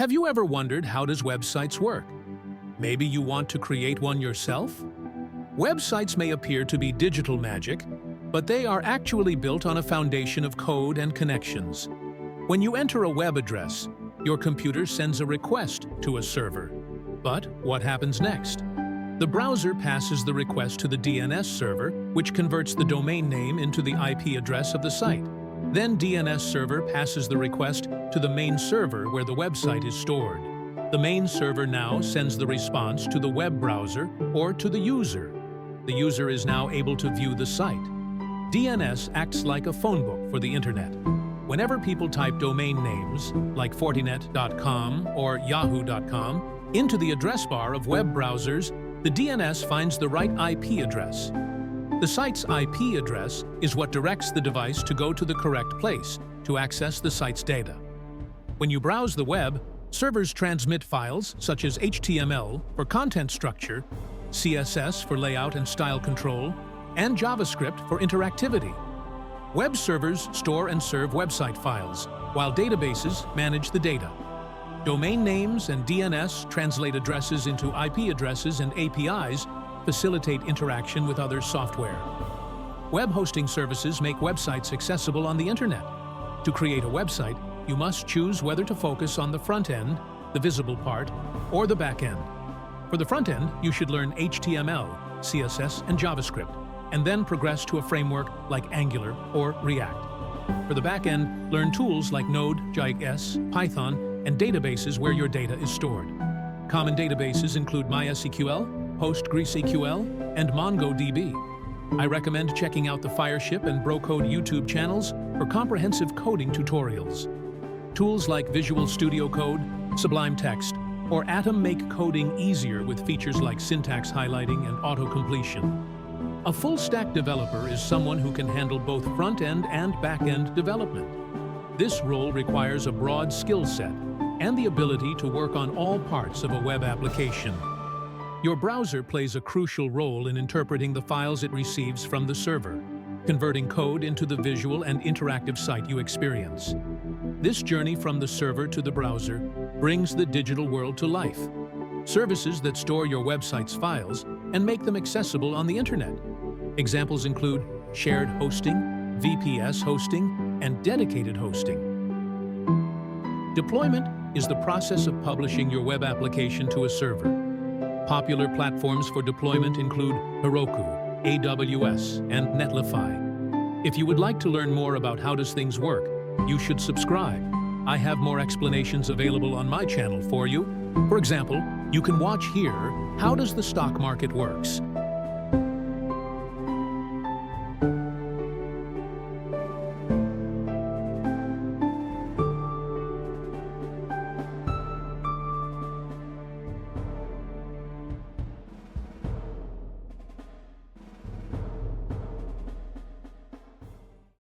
Have you ever wondered how does websites work? Maybe you want to create one yourself? Websites may appear to be digital magic, but they are actually built on a foundation of code and connections. When you enter a web address, your computer sends a request to a server. But what happens next? The browser passes the request to the DNS server, which converts the domain name into the IP address of the site. Then DNS server passes the request to the main server where the website is stored. The main server now sends the response to the web browser or to the user. The user is now able to view the site. DNS acts like a phone book for the internet. Whenever people type domain names, like Fortinet.com or Yahoo.com, into the address bar of web browsers, the DNS finds the right IP address. The site's IP address is what directs the device to go to the correct place to access the site's data. When you browse the web, servers transmit files such as HTML for content structure, CSS for layout and style control, and JavaScript for interactivity. Web servers store and serve website files, while databases manage the data. Domain names and DNS translate addresses into IP addresses, and APIs facilitate interaction with other software. Web hosting services make websites accessible on the internet. To create a website, you must choose whether to focus on the front end, the visible part, or the back end. For the front end, you should learn HTML, CSS, and JavaScript, and then progress to a framework like Angular or React. For the back end, learn tools like Node.js, Python, and databases where your data is stored. Common databases include MySQL, PostgreSQL, and MongoDB. I recommend checking out the Fireship and Brocode YouTube channels for comprehensive coding tutorials. Tools like Visual Studio Code, Sublime Text, or Atom make coding easier with features like syntax highlighting and auto-completion. A full-stack developer is someone who can handle both front-end and back-end development. This role requires a broad skill set and the ability to work on all parts of a web application. Your browser plays a crucial role in interpreting the files it receives from the server, converting code into the visual and interactive site you experience. This journey from the server to the browser brings the digital world to life. Services that store your website's files and make them accessible on the internet. Examples include shared hosting, VPS hosting, and dedicated hosting. Deployment is the process of publishing your web application to a server. Popular platforms for deployment include Heroku, AWS, and Netlify. If you would like to learn more about how does things work, you should subscribe. I have more explanations available on my channel for you. For example, you can watch here, How Does the Stock Market Works?